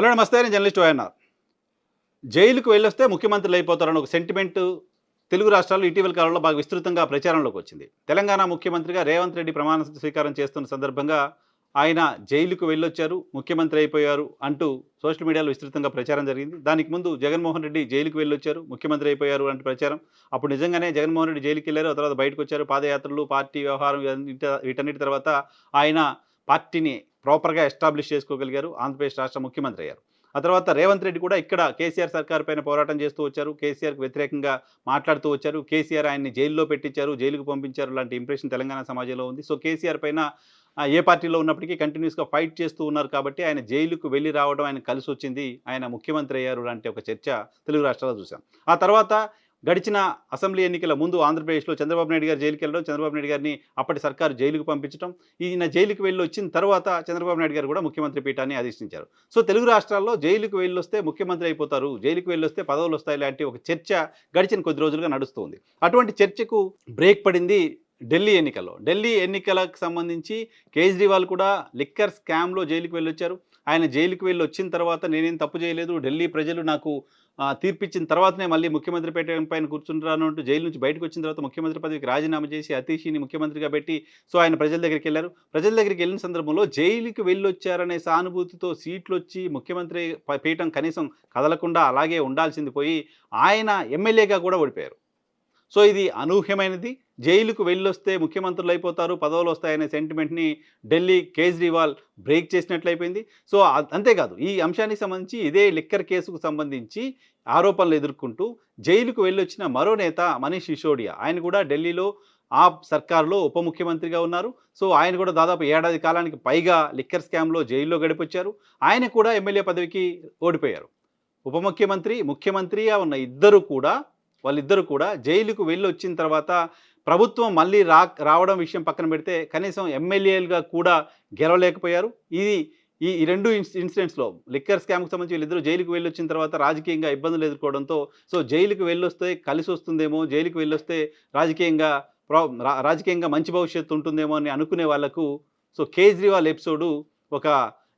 Hello నమస్తే. నేను journalist YNR. జైలుకు వెళ్ళొస్తే ముఖ్యమంత్రులు అయిపోతారని ఒక సెంటిమెంట్ తెలుగు రాష్ట్రాల్లో ఇటీవల కాలంలో బాగా విస్తృతంగా ప్రచారంలోకి వచ్చింది. తెలంగాణ ముఖ్యమంత్రిగా రేవంత్ రెడ్డి ప్రమాణ స్వీకారం చేస్తున్న సందర్భంగా ఆయన జైలుకు వెళ్ళొచ్చారు, ముఖ్యమంత్రి అయిపోయారు అంటూ సోషల్ మీడియాలో విస్తృతంగా ప్రచారం జరిగింది. దానికి ముందు జగన్మోహన్ రెడ్డి జైలుకు వెళ్ళొచ్చారు, ముఖ్యమంత్రి అయిపోయారు అంటే ప్రచారం. అప్పుడు నిజంగానే జగన్మోహన్ రెడ్డి జైలుకి వెళ్ళారు, ఆ తర్వాత బయటకు వచ్చారు. పాదయాత్రలు, పార్టీ వ్యవహారం వీటన్నిటి తర్వాత ఆయన పార్టీని ప్రాపర్‌గా ఎస్టాబ్లిష్ చేసుకోగలిగారు. ఆంధ్రప్రదేశ్ రాష్ట్ర ముఖ్యమంత్రి అయ్యారు. ఆ తర్వాత రేవంత్ రెడ్డి కూడా ఇక్కడ కేసీఆర్ సర్కార్ పైన పోరాటం చేస్తూ వచ్చారు. కేసీఆర్‌కి వ్యతిరేకంగా మాట్లాడుతూ వచ్చారు. కేసీఆర్ ఆయన్ని జైల్లో పెట్టించారు, జైలుకు పంపించారు లాంటి ఇంప్రెషన్ తెలంగాణ సమాజంలో ఉంది. సో, కేసీఆర్ పైన ఏ పార్టీలో ఉన్నప్పటికీ కంటిన్యూస్‌గా ఫైట్ చేస్తూ ఉన్నారు కాబట్టి ఆయన జైలుకు వెళ్లి రావడం ఆయనకు కలిసొచ్చింది. ఆయన ముఖ్యమంత్రి అయ్యారు లాంటి ఒక చర్చ తెలుగు రాష్ట్రాల్లో చూసాం. ఆ తర్వాత గడిచిన అసెంబ్లీ ఎన్నికల ముందు ఆంధ్రప్రదేశ్‌లో చంద్రబాబు నాయుడు గారు జైలుకెళ్ళడం, చంద్రబాబు నాయుడు గారిని అప్పటి సర్కారు జైలుకు పంపించడం, ఈయన జైలుకి వెళ్లి వచ్చిన తర్వాత చంద్రబాబు నాయుడు గారు కూడా ముఖ్యమంత్రి పీఠాన్ని అధిష్టించారు. సో, తెలుగు రాష్ట్రాల్లో జైలుకు వెళ్ళొస్తే ముఖ్యమంత్రి అయిపోతారు, జైలుకు వెళ్ళొస్తే పదవులొస్తాయి లాంటి ఒక చర్చ గడిచిన కొద్ది రోజులుగా నడుస్తుంది. అటువంటి చర్చకు బ్రేక్ పడింది ఢిల్లీ ఎన్నికల్లో. ఢిల్లీ ఎన్నికలకు సంబంధించి కేజ్రీవాల్ కూడా లిక్కర్ స్కామ్‌లో జైలుకి వెళ్ళొచ్చారు. ఆయన జైలుకి వెళ్ళి వచ్చిన తర్వాత నేనేం తప్పు చేయలేదు, ఢిల్లీ ప్రజలు నాకు తీర్పిచ్చిన తర్వాతనే మళ్ళీ ముఖ్యమంత్రి పీఠం పైన కూర్చుంటాను అంటూ జైలు నుంచి బయటకు వచ్చిన తర్వాత ముఖ్యమంత్రి పదవికి రాజీనామా చేసి అతీషిని ముఖ్యమంత్రిగా పెట్టి సో, ఆయన ప్రజల దగ్గరికెళ్లారు. ప్రజల దగ్గరికి వెళ్ళిన సందర్భంలో జైలుకి వెళ్ళొచ్చారనే సానుభూతితో సీట్లొచ్చి ముఖ్యమంత్రి పీఠం కనీసం కదలకుండా అలాగే ఉండాల్సింది పోయి ఆయన ఎమ్మెల్యేగా కూడా ఓడిపోయారు. సో, ఇది అనూహ్యమైనది. జైలుకు వెళ్ళొస్తే ముఖ్యమంత్రులు అయిపోతారు, పదవులొస్తాయనే సెంటిమెంట్‌ని ఢిల్లీ కేజ్రీవాల్ బ్రేక్ చేసినట్లయిపోయింది. సో, అంతేకాదు ఈ అంశానికి సంబంధించి ఇదే లిక్కర్ కేసుకు సంబంధించి ఆరోపణలు ఎదుర్కొంటూ జైలుకు వెళ్ళొచ్చిన మరో నేత మనీష్ సిసోడియా. ఆయన కూడా ఢిల్లీలో ఆప్ సర్కార్‌లో ఉప ముఖ్యమంత్రిగా ఉన్నారు. సో, ఆయన కూడా దాదాపు ఏడాది కాలానికి పైగా లిక్కర్ స్కామ్‌లో జైల్లో గడిపొచ్చారు. ఆయన కూడా ఎమ్మెల్యే పదవికి ఓడిపోయారు. ఉప ముఖ్యమంత్రి, ముఖ్యమంత్రిగా ఉన్న వాళ్ళిద్దరూ కూడా జైలుకు వెళ్ళొచ్చిన తర్వాత ప్రభుత్వం మళ్ళీ రావడం విషయం పక్కన పెడితే కనీసం ఎమ్మెల్యేలుగా కూడా గెలవలేకపోయారు. ఇది ఈ 2 ఇన్సిడెంట్స్‌లో లిక్కర్ స్కామ్‌కి సంబంధించి వీళ్ళిద్దరూ జైలుకి వెళ్ళొచ్చిన తర్వాత రాజకీయంగా ఇబ్బందులు ఎదుర్కోవడంతో సో, జైలుకి వెళ్ళొస్తే కలిసొస్తుందేమో, జైలుకి వెళ్ళొస్తే రాజకీయంగా రాజకీయంగా మంచి భవిష్యత్తు ఉంటుందేమో అని అనుకునే వాళ్ళకు సో, కేజ్రీవాల్ ఎపిసోడు ఒక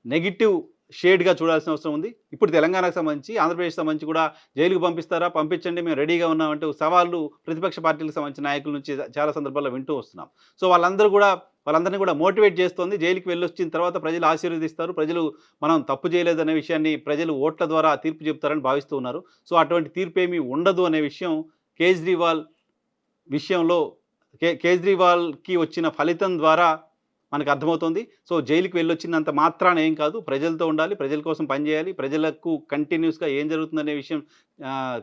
నెగెటివ్ షేడ్‌గా చూడాల్సిన అవసరం ఉంది. ఇప్పుడు తెలంగాణకు సంబంధించి, ఆంధ్రప్రదేశ్‌కి సంబంధించి కూడా జైలుకు పంపిస్తారా? పంపించండి, మేము రెడీగా ఉన్నామంటూ సవాళ్ళు ప్రతిపక్ష పార్టీలకు సంబంధించిన నాయకుల నుంచి చాలా సందర్భాల్లో వింటూ వస్తున్నాం. సో, వాళ్ళందరినీ కూడా మోటివేట్ చేస్తోంది. జైలుకి వెళ్ళొచ్చిన తర్వాత ప్రజలు ఆశీర్వదిస్తారు. ప్రజలు మనం తప్పు చేయలేదనే విషయాన్ని ప్రజలు ఓట్ల ద్వారా తీర్పు చెప్తారని భావిస్తూ ఉన్నారు. సో, అటువంటి తీర్పేమీ ఉండదు అనే విషయం కేజ్రీవాల్ విషయంలో కేజ్రీవాల్‌కి వచ్చిన ఫలితం ద్వారా మనకు అర్థమవుతోంది. సో, జైలుకి వెళ్ళొచ్చినంత మాత్రాన ఏం కాదు. ప్రజలతో ఉండాలి, ప్రజల కోసం పనిచేయాలి, ప్రజలకు కంటిన్యూస్‌గా ఏం జరుగుతుందనే విషయం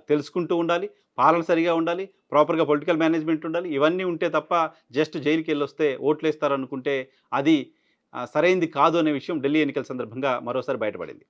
తెలుసుకుంటూ ఉండాలి, పాలన సరిగా ఉండాలి, ప్రాపర్‌గా పొలిటికల్ మేనేజ్మెంట్ ఉండాలి. ఇవన్నీ ఉంటే తప్ప జస్ట్ జైలుకెళ్ళొస్తే ఓట్లేస్తారనుకుంటే అది సరైంది కాదు అనే విషయం ఢిల్లీ ఎన్నికల సందర్భంగా మరోసారి బయటపడింది.